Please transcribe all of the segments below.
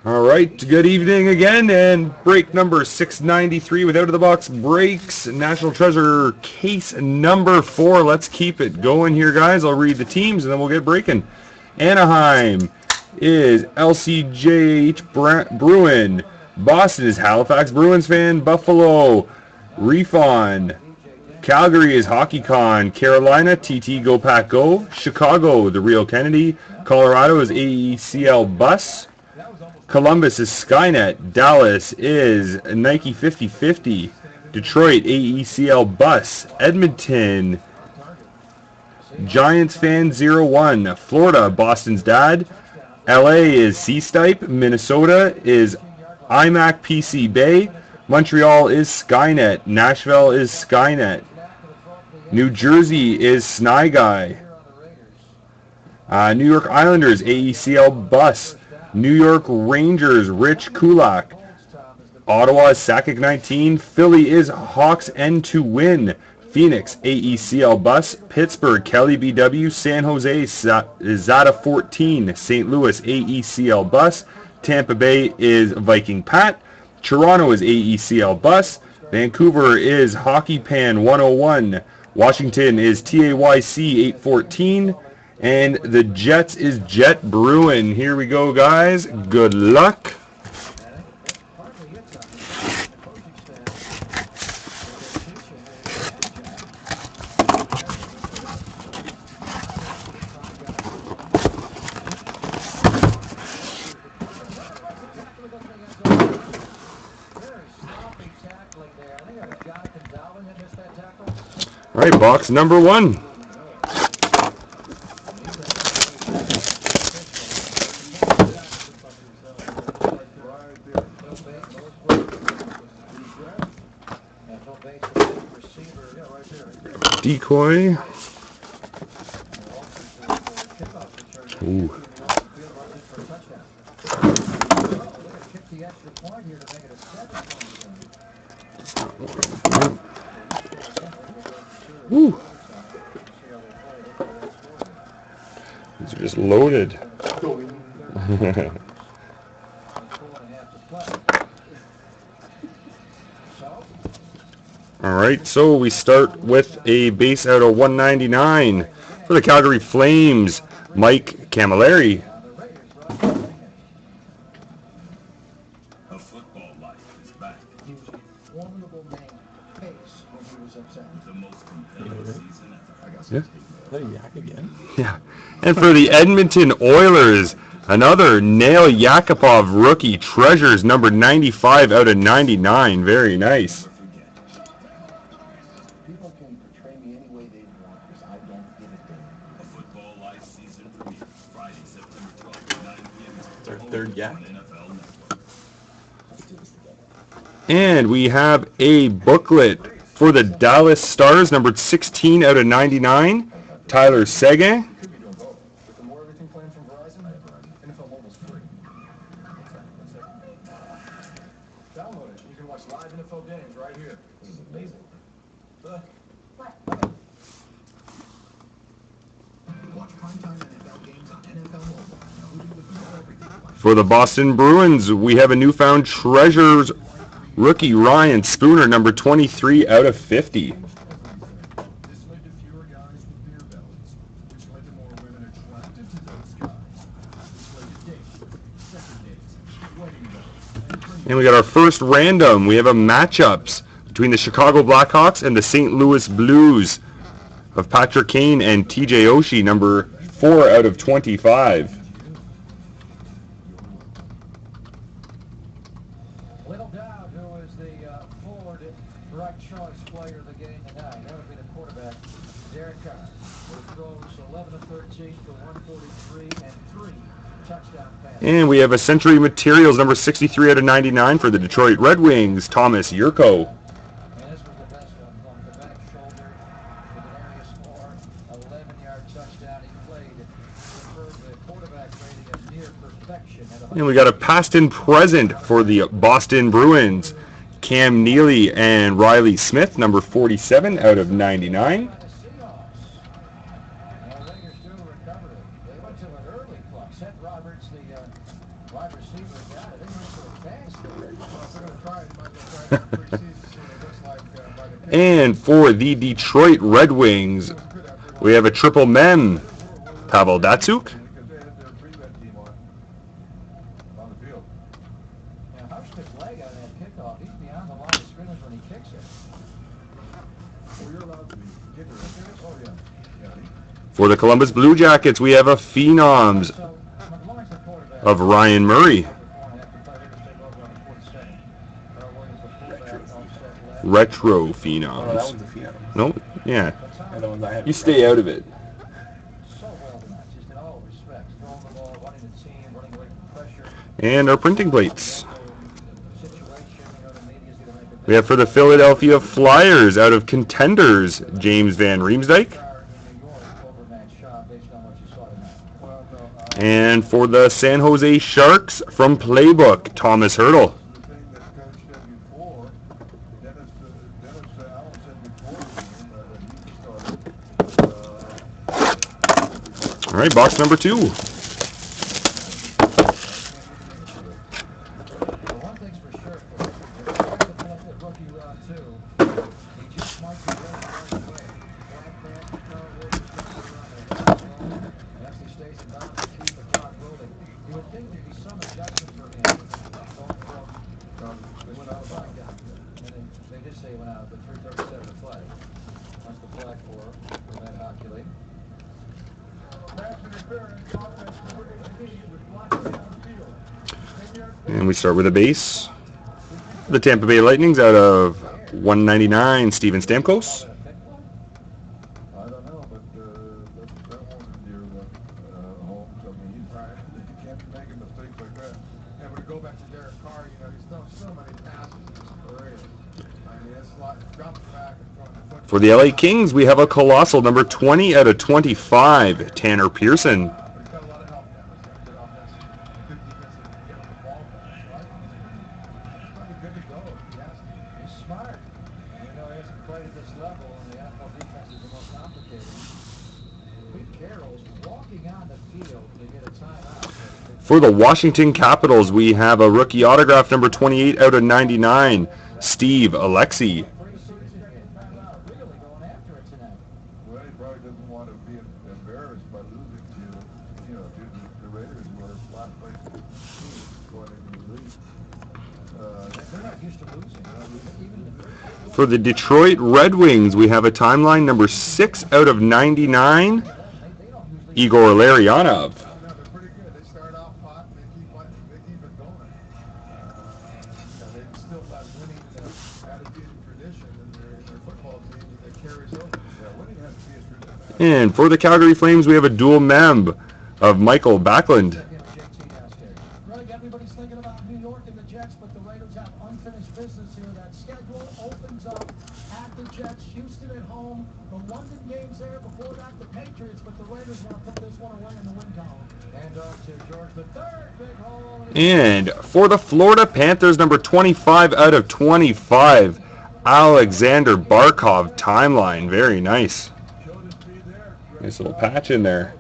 All right, good evening again, and break number 693 with Out of the Box Breaks, National Treasure case number 4. Let's keep it going here, guys. I'll read the teams, and then we'll get breaking. Anaheim is LCJH Bruin. Boston is Halifax Bruins fan. Buffalo, Refund. Calgary is HockeyCon. Carolina, TT Go Pack Go. Chicago, the Real Kennedy. Colorado is AECL Bus. Columbus is Skynet. Dallas is Nike 50/50. Detroit, AECL Bus. Edmonton, Giants fan 01. Florida, Boston's Dad. LA is C-Stipe. Minnesota is iMac PC Bay. Montreal is Skynet. Nashville is Skynet. New Jersey is Sny Guy. New York Islanders, AECL Bus. New York Rangers, Rich Kulak. Ottawa is Sakic 19. Philly is Hawks N to win. Phoenix, AECL Bus. Pittsburgh, Kelly BW. San Jose, Zata 14. St. Louis, AECL Bus. Tampa Bay is Viking Pat. Toronto is AECL Bus. Vancouver is Hockey Pan 101. Washington is TAYC 814. And the Jets is Jet Bruin. Here we go, guys. Good luck. All right, box number 1. Decoy. Ooh. Ooh. These are just loaded. All right, so we start with a base out of 199 for the Calgary Flames, Mike Camilleri. Yeah. Yak again. Yeah. And for the Edmonton Oilers, another Nail Yakupov rookie, Treasures number 95 out of 99. Very nice. It's our third Yak. And we have a booklet for the Dallas Stars, numbered 16 out of 99, Tyler Seguin. For the Boston Bruins, we have a newfound Treasures rookie, Ryan Spooner, number 23 out of 50. And we got our first random. We have a matchups between the Chicago Blackhawks and the St. Louis Blues of Patrick Kane and TJ Oshie, number 4 out of 25. And we have a Century Materials, number 63 out of 99 for the Detroit Red Wings, Thomas Yurko. And we got a past and present for the Boston Bruins, Cam Neely and Riley Smith, number 47 out of 99. And for the Detroit Red Wings, we have a triple mem, Pavel Datsyuk. For the Columbus Blue Jackets, we have a Phenoms of Ryan Murray. Retro Phenoms. No? Yeah. You stay out of it. And our printing plates. We have for the Philadelphia Flyers, out of Contenders, James Van Riemsdyk. And for the San Jose Sharks, from Playbook, Thomas Hertl. All right, box number 2. And we start with a base. The Tampa Bay Lightning's out of 199, Steven Stamkos. For the LA Kings, we have a colossal number 20 out of 25, Tanner Pearson. For the Washington Capitals, we have a rookie autograph number 28 out of 99, Steve Alexi. For the Detroit Red Wings, we have a timeline number 6 out of 99, Igor Larionov. And for the Calgary Flames, we have a dual mem of Michael Backlund. Everybody's thinking about New York and the Jets, but the Raiders have unfinished business here. That schedule opens up at the Jets, Houston at home, the London games there, before that the Patriots, but the Raiders want to put this one away in the win column. And to George the third, big hole. And for the Florida Panthers, number 25 out of 25, Alexander Barkov timeline. Very nice. Nice little patch in there.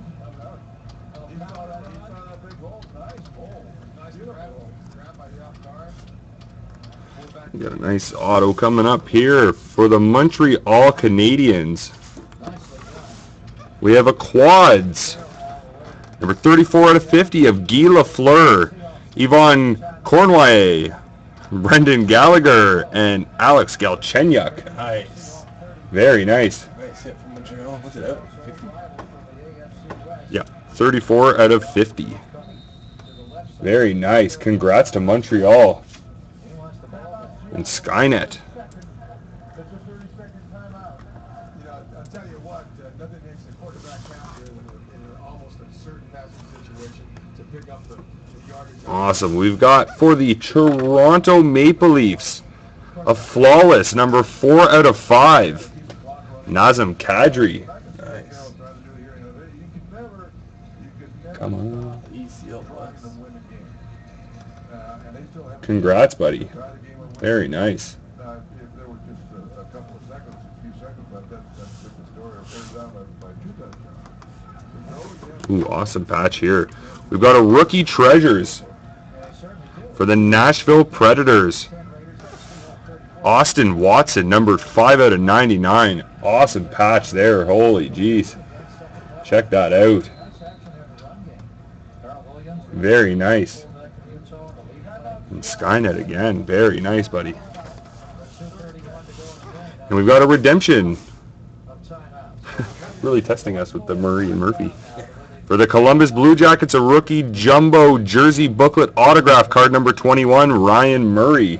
We got a nice auto coming up here for the Montreal Canadiens. We have a quads. Number 34 out of 50 of Guy Lafleur, Yvonne Cornway, Brendan Gallagher, and Alex Galchenyuk. Nice. Very nice. Nice hit from Montreal. What's it out? 50? Yeah, 34 out of 50. Very nice. Congrats to Montreal and Skynet. I'll tell you what, nothing makes the quarterback happier in almost a certain passing situation to pick up the yardage. Awesome. We've got for the Toronto Maple Leafs a flawless number 4 out of 5, Nazem Kadri. Nice. Come on. ECL plus. Congrats, buddy. Very nice. If there were just a couple of seconds, a few seconds left, that's the story. It turns down by 2 touchdowns. Ooh, awesome patch here. We've got a rookie treasures For the Nashville Predators, Austin Watson, numbered 5 out of 99. Awesome patch there. Holy jeez. Check that out. Very nice. And Skynet again. Very nice, buddy. And we've got a redemption. Really testing us with the Murray and Murphy. For the Columbus Blue Jackets, a rookie jumbo jersey booklet autograph card number 21, Ryan Murray.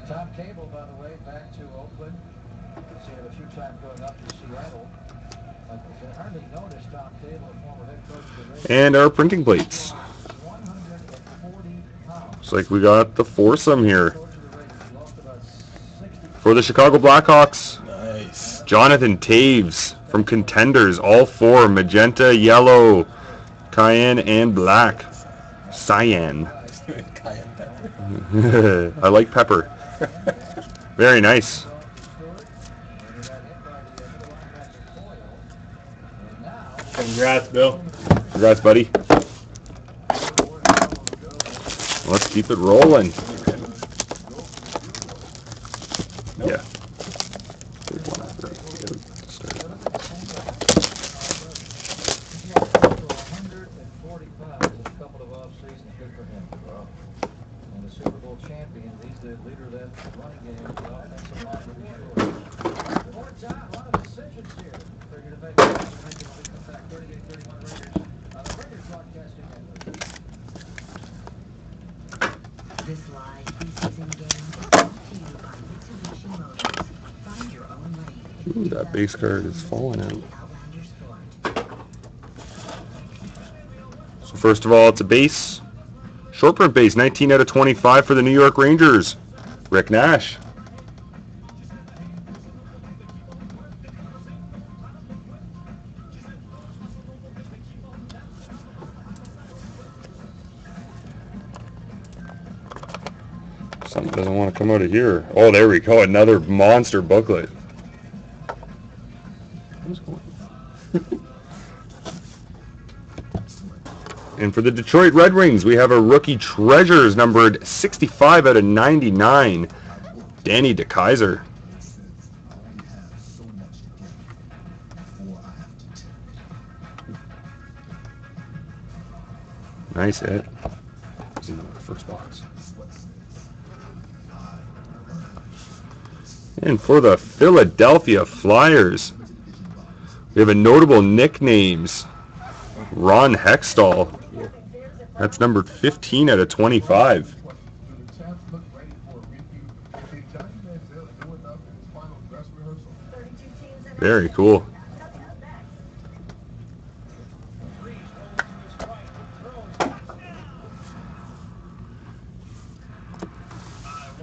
Tom Cable, by the way, back to Oakland. See him a few times going up to Seattle. I hardly noticed Tom Cable, former head coach of the Raiders. And our printing plates. 140 pounds. Looks like we got the foursome here. For the Chicago Blackhawks, Nice. Jonathan Taves from Contenders, all four, magenta, yellow, cayenne, and black. Cyan. Cayenne pepper. I like pepper. Very nice. Congrats, Bill. Congrats, buddy. Let's keep it rolling. Yeah. This live preseason game is brought to you by Mitsubishi Motors. Find your own lane. Ooh, that base card is falling out. Outlander Sport. So first of all, it's a base. Short print base, 19 out of 25 for the New York Rangers. Rick Nash. Something doesn't want to come out of here. Oh, there we go. Another monster booklet. And for the Detroit Red Wings, we have a rookie treasures numbered 65 out of 99. Danny DeKaiser. Nice hit. First box. And for the Philadelphia Flyers, we have a notable nicknames. Ron Hextall. That's numbered 15 out of 25. Very cool.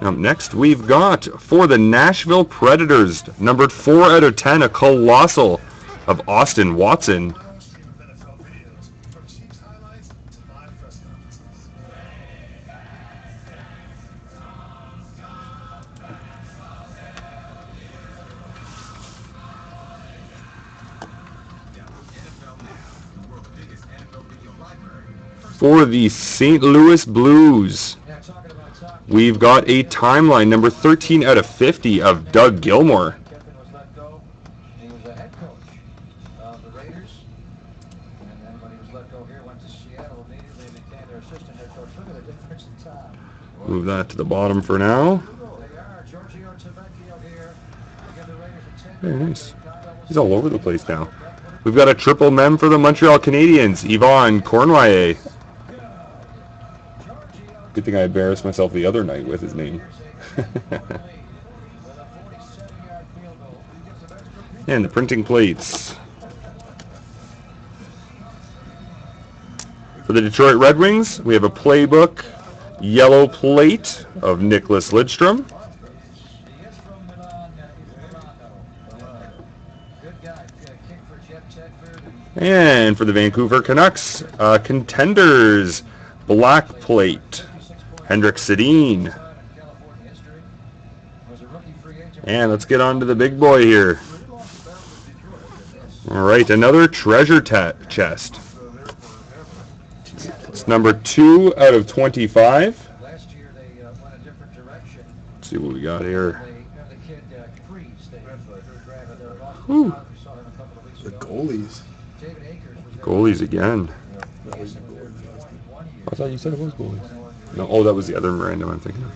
Up next, we've got, for the Nashville Predators, numbered 4 out of 10, a colossal of Austin Watson. For the St. Louis Blues, we've got a timeline number 13 out of 50 of Doug Gilmour. Kiffin was let go. He was a head coach of the Raiders. And then when he was let go here, went to Seattle immediately and became their assistant head coach. Look at the difference in time. Move that to the bottom for now. They are. Giorgio Tavecchio here. They give the Raiders a 10. Very nice. He's all over the place now. We've got a triple mem for the Montreal Canadiens, Yvon Cornwallis. Good thing I embarrassed myself the other night with his name. And the printing plates. For the Detroit Red Wings, we have a playbook yellow plate of Nicholas Lidstrom. And for the Vancouver Canucks, Contenders black plate, Hendrik Sedin. And let's get on to the big boy here. All right, another treasure chest. It's number 2 out of 25. see what we got here. The kid Freeze, Whew. The goalies. David Akers was there. Goalies again. That was the goalies. I thought you said it was goalies. No, oh, that was the other random I'm thinking of.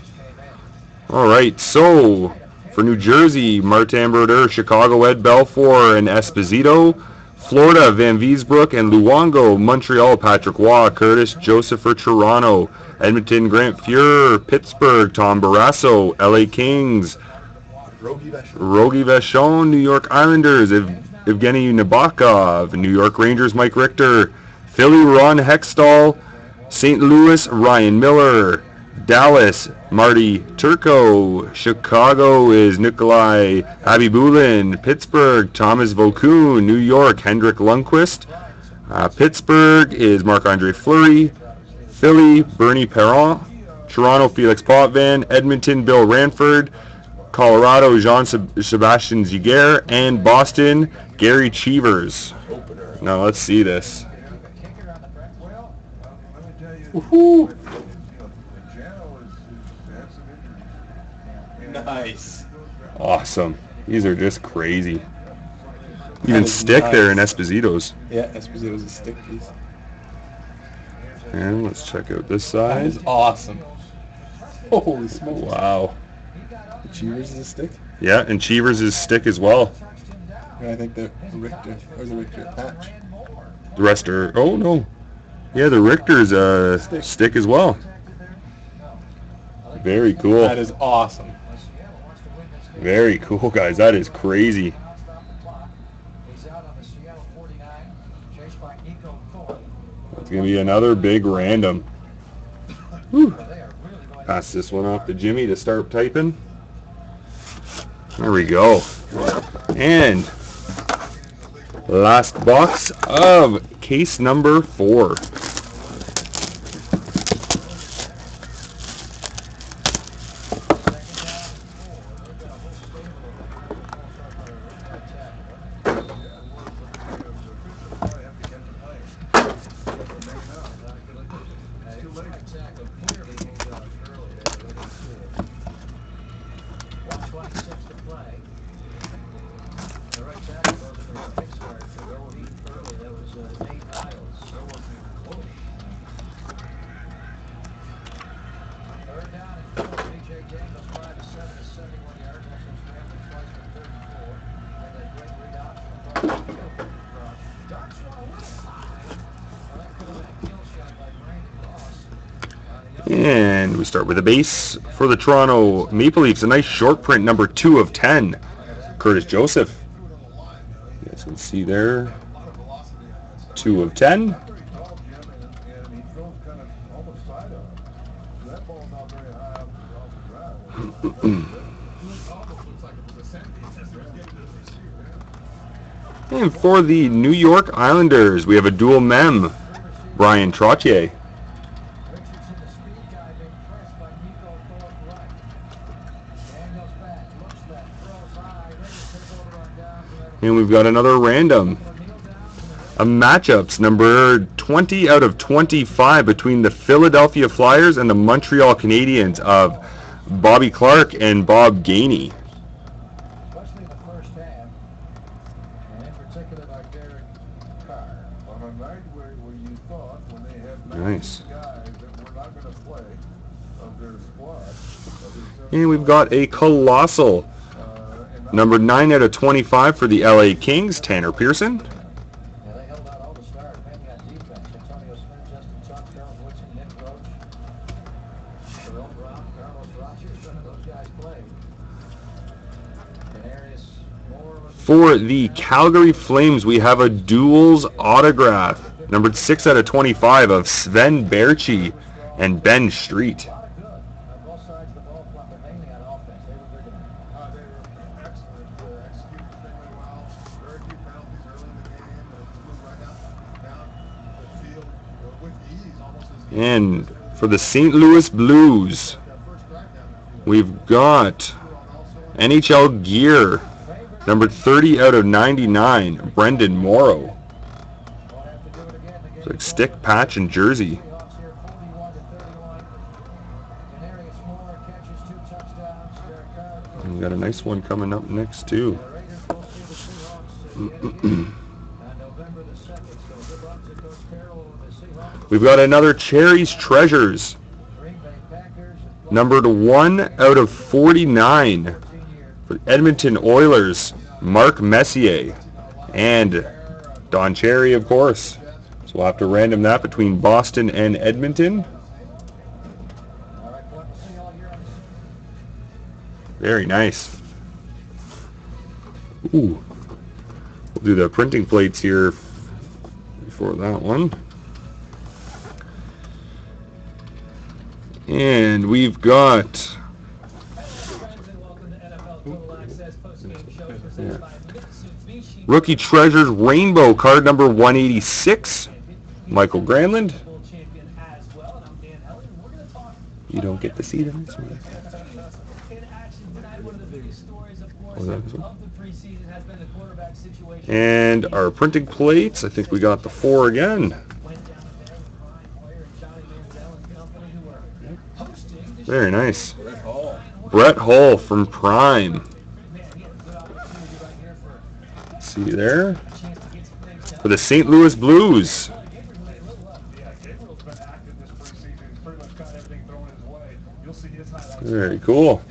All right, so for New Jersey, Martin Brodeur, Chicago, Ed Belfour, and Esposito. Florida, Van Viesbrook and Luongo. Montreal, Patrick Waugh, Curtis Joseph for Toronto. Edmonton, Grant Fuhr. Pittsburgh, Tom Barrasso. LA Kings, Rogie Vachon. New York Islanders, Evgeny Nabokov. New York Rangers, Mike Richter. Philly, Ron Hextall. St. Louis, Ryan Miller. Dallas, Marty Turco. Chicago is Nikolai Habibulin. Pittsburgh, Thomas Vokoun. New York, Hendrik Lundqvist. Pittsburgh is Marc-Andre Fleury. Philly, Bernie Perron. Toronto, Felix Potvin. Edmonton, Bill Ranford. Colorado, Jean-Sebastien Giguère. And Boston, Gary Cheevers. Now let's see this. Woohoo! Nice. Awesome. These are just crazy. Even stick there in Esposito's. Yeah, Esposito's a stick piece. And let's check out this That side. is awesome. Holy smokes. Wow. The Cheevers is a stick? Yeah, and Cheevers is stick as well. Yeah, I think the Richter, or the Richter patch. The rest are, oh no. Yeah, the Richter's a stick as well. Very cool. That is awesome. Very cool, guys. That is crazy. It's going to be another big random. Whew. Pass this one off to Jimmy to start typing. There we go. And last box of case number 4. And we start with the base for the Toronto Maple Leafs. A nice short print, number 2 of 10. Curtis Joseph. You guys can see there. 2 of 10. And for the New York Islanders, we have a dual mem. Brian Trottier. And we've got another random. A matchups, number 20 out of 25 between the Philadelphia Flyers and the Montreal Canadiens of Bobby Clarke and Bob Gainey. Especially the first half, and in particular by Derek Carr. On a night where you thought when they had Nice. guys that were not going to play of their squad. And we've got a colossal. Number 9 out of 25 for the LA Kings, Tanner Pearson. Yeah, they held out all the stars, mainly on defense. Antonio Smith, Justin Tuck, Charles Woodson, Nick Roach, Jerome Brown, Carlos Rogers, none of those guys played. And Arias Moore was For the Calgary Flames, we have a duels autograph. Number 6 out of 25 of Sven Berchi and Ben Street. a lot of good on both sides of the ball, but mainly on offense. They were good tonight. They were excellent, executed extremely well. Very few penalties early in the game. Moved right down the field with ease, almost as And for the St. Louis Blues, we've got NHL gear, number 30 out of 99, Brendan Morrow. It's like stick, patch, and jersey. Seahawks here 41-31. And Arias Moore catches 2 touchdowns. We got a nice one coming up next too. We've got another Cherries Treasures. Numbered 1 out of 49 for Edmonton Oilers, Mark Messier. And Don Cherry, of course. So we'll have to random that between Boston and Edmonton. Very nice. Ooh. We'll do the printing plates here before that one. And we've got Rookie Treasures Rainbow card number 186, Michael Granlund. You don't get to see the next one. And our printing plates, I think we got the 4 again. Very nice. Brett Hull from Prime. See there? For the St. Louis Blues. Very cool.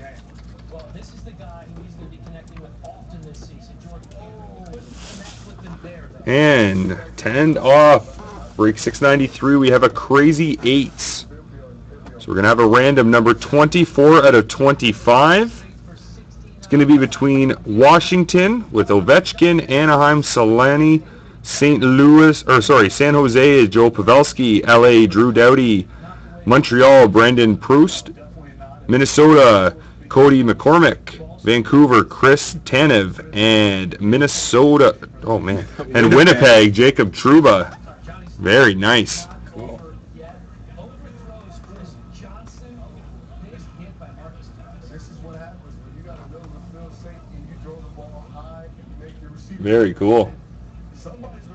And 10 off. Break 693, we have a Crazy 8s. So we're going to have a random number 24 out of 25. It's going to be between Washington with Ovechkin, Anaheim, Solani, San Jose is Joe Pavelski, LA, Drew Doughty, Montreal, Brendan Proust, Minnesota, Cody McCormick, Vancouver, Chris Tanev, and Minnesota, and Winnipeg, Jacob Trouba. Very nice. Cool. Very cool.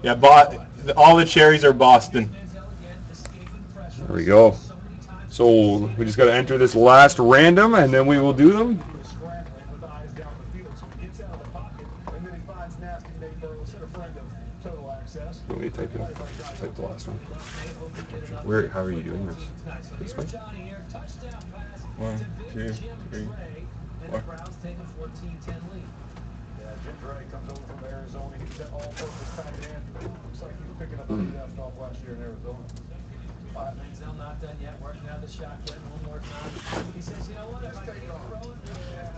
Yeah, all the cherries are Boston. There we go. So we just got to enter this last random, and then we will do them. You want me to type the last one? How are you doing this? This way? 1, 2, 3, 4. Jim Gray comes over from Arizona. He's that all-purpose tight end. Looks like he was picking up what he left off last year in Arizona. Manziel not done yet, working out the shotgun one more time. He says, you know what, if I can throw it,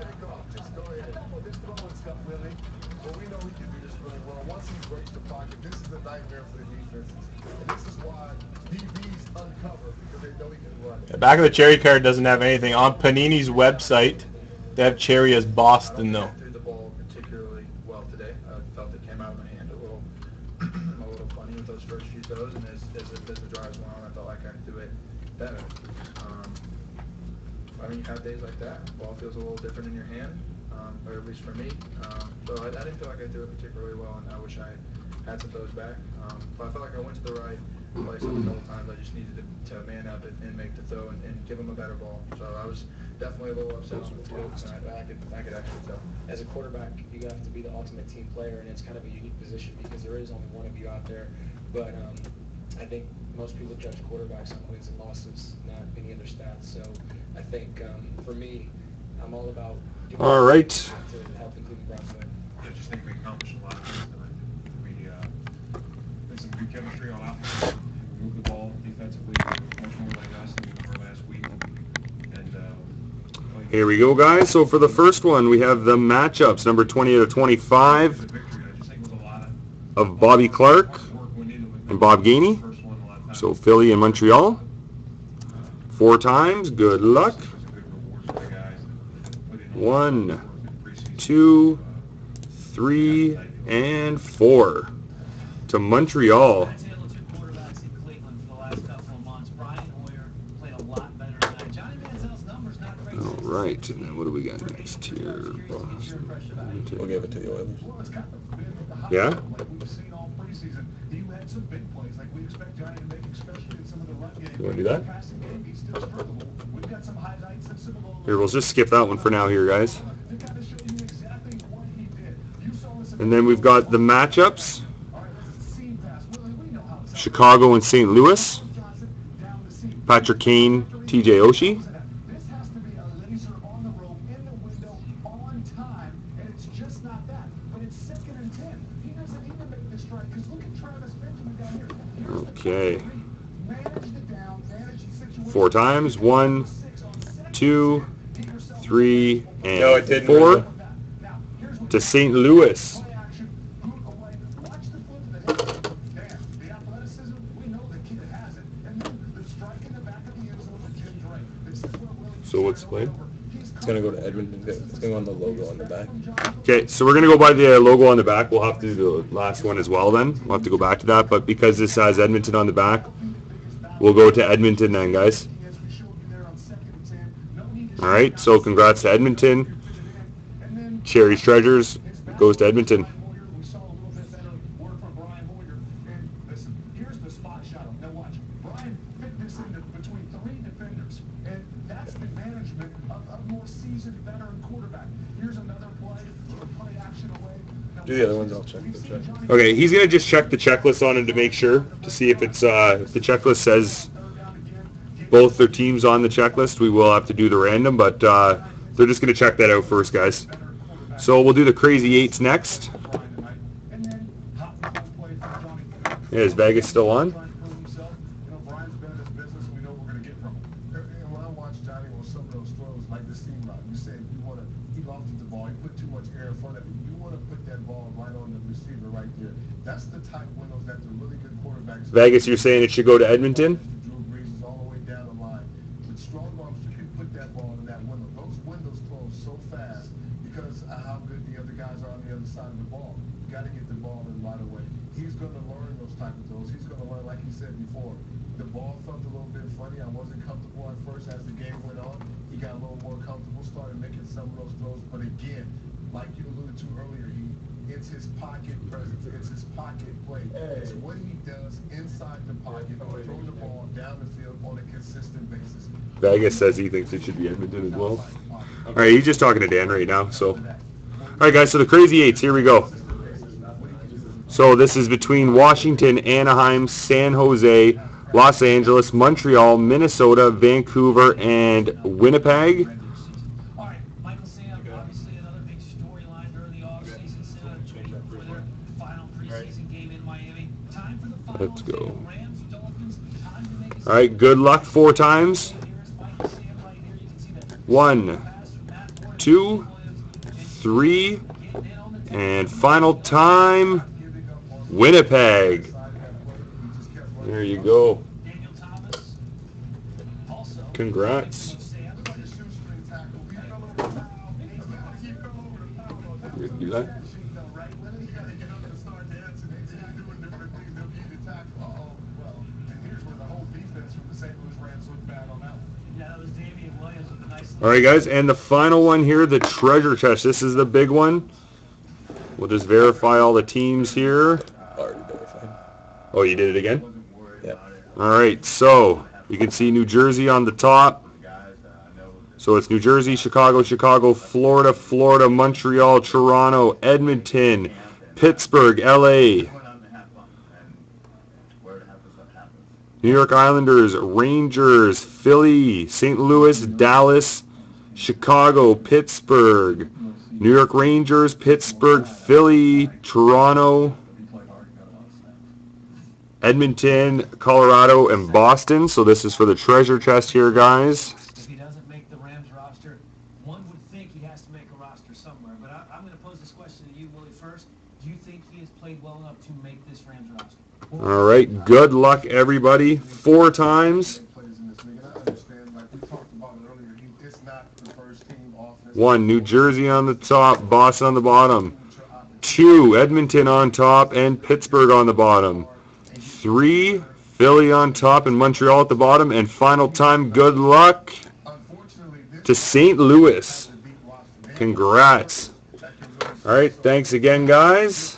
Take off. Just go ahead. This throwing stuff, Willie. Well, we know he can do this really well. Once he breaks the pocket, this is a nightmare for the defenses. And this is why DBs uncover, because they know he can run. The back of the cherry card doesn't have anything. On Panini's website, they have cherry as Boston, though. Threw the ball particularly well today. I felt it came out of my hand a little funny with those first few throws, and as the drives went on, I felt like I could do it better. I mean, you have days like that. The ball feels a little different in your hand, or at least for me. So I didn't feel like I threw it particularly well, and I wish I had some throws back. But I felt like I went to the right place a couple times. I just needed to man up and make the throw and give him a better ball. So I was definitely a little upset with the field, and I could actually tell. As a quarterback, you have to be the ultimate team player, and it's kind of a unique position because there is only one of you out there. But I think most people judge quarterbacks on wins and losses, not any other stats. So I think for me, I'm all about doing All right. to help include the Browns win. I just think we accomplished a lot of things tonight. We had some good chemistry on offense. We moved the ball defensively much more like us than we were last week. And Here we go, guys. So for the first one, we have the matchups, number 20 out of 25 the victory, I just think it was a lot of Bobby Clark work went into it. and Bob Gainey. First one, a lot of times. So Philly and Montreal. 4 times. Good luck. There's some good rewards for the guys that put in a lot of 1, work in the preseason. 2, 3, and 4 to Montreal. Manziel took quarterbacks in Cleveland for the last couple of months. Brian Hoyer played a lot better tonight. Johnny Manziel's numbers not great. All right, and then what do we got next here? We'll give it to the Oilers. Well, it's kind of been the hot Yeah? zone like we've seen all preseason. You had some big plays like we expect Johnny to make, especially in some of the run game. You wanna do that? Passing game, he still struggled. We've got some highlights of some of those. Here, we'll just skip that one for now here, guys. They've got And then we've got the matchups. Chicago and St. Louis. Patrick Kane, TJ Oshie. This has to be a laser on the rope, in the window, on time, and it's just not that. But it's 2nd and 10. He doesn't even make the strike, because look at Travis Benjamin down here. Here's Okay. manage the down, manage the situation. 4 times. 1, 2, 3, and No, it didn't. 4 to St. Louis. Play action, boot away, watch the flip of the hip. Damn, the athleticism, we know the kid has it. And then the strike in the back of the end zone with Jim Drake. This is what really So what's the play? It's gonna go to Edmonton. It's gonna go on the logo on the back. Okay, so we're going to go by the logo on the back. We'll have to do the last one as well then. We'll have to go back to that. But because this has Edmonton on the back, we'll go to Edmonton then, guys. All right, so congrats to Edmonton. Cherry's Treasures goes to Edmonton. We saw a little bit better work from Brian Hoyer. And listen, here's the spot shot. Now watch. Brian fit this into between 3 defenders. And that's the management of a more seasoned veteran quarterback. Here's another play action away. Now, Do the other ones. I'll check the check. Okay, he's going to just check the checklist on him to make sure, to see if it's if the checklist says both their teams on the checklist. We will have to do the random, but they're just going to check that out first, guys. So we'll do the Crazy Eights next. Is Vegas still on? Brian's been in this business. We know we're going to get from him. And when I watch Johnny on some of those throws, like the seam route, you said he lost the ball. He put too much air in front of it. You want to put that ball right on the receiver right there. That's the type of windows that the really good quarterbacks. Vegas, you're saying it should go to Edmonton? Drew Brees is all the way down the line. With strong arms, you can put that ball in that window. Those windows close so fast because of how good the other guys are on the other side of the ball. You got to get the ball in right away. He's going to learn those type of throws. He's going to learn, like he said before, the ball felt a little bit funny. I wasn't comfortable at first. As the game went on, he got a little more comfortable, started making some of those throws. But again, like you alluded to earlier, it's his pocket presence. It's his pocket play. It's what he does inside the pocket, throwing the ball down the field on a consistent basis. Vegas says he thinks it should be Edmonton as well. All right, he's just talking to Dan right now. So, all right, guys. So the Crazy Eights. Here we go. So this is between Washington, Anaheim, San Jose, Los Angeles, Montreal, Minnesota, Vancouver, and Winnipeg. All right, Michael Sam, obviously another big storyline during the offseason, training for their final preseason game in Miami. Time for the final. Let's go. Rams, Dolphins, time to make a All right, good luck 4 times. Here's Michael Sam right here. You can see that. 1, 2, 3, and final time, Winnipeg. There you go. Daniel Thomas. Also, Congrats. You do that? All right, guys, and the final one here, the treasure chest. This is the big one. We'll just verify all the teams here. Already verified. Oh, you did it again? Yeah. All right, so you can see New Jersey on the top. So it's New Jersey, Chicago, Florida, Montreal, Toronto, Edmonton, Pittsburgh, LA, New York Islanders, Rangers, Philly, St. Louis, Dallas, Chicago, Pittsburgh, New York Rangers, Pittsburgh, Philly, Toronto, Edmonton, Colorado, and Boston. So this is for the treasure chest here, guys. If he doesn't make the Rams roster, one would think he has to make a roster somewhere. But I'm going to pose this question to you, Willie, first. Do you think he has played well enough to make this Rams roster? All right, good luck, everybody. 4 times. 1, New Jersey on the top, Boston on the bottom. 2, Edmonton on top, and Pittsburgh on the bottom. 3, Philly on top and Montreal at the bottom. And final time, good luck to St. Louis. Congrats. All right, thanks again, guys.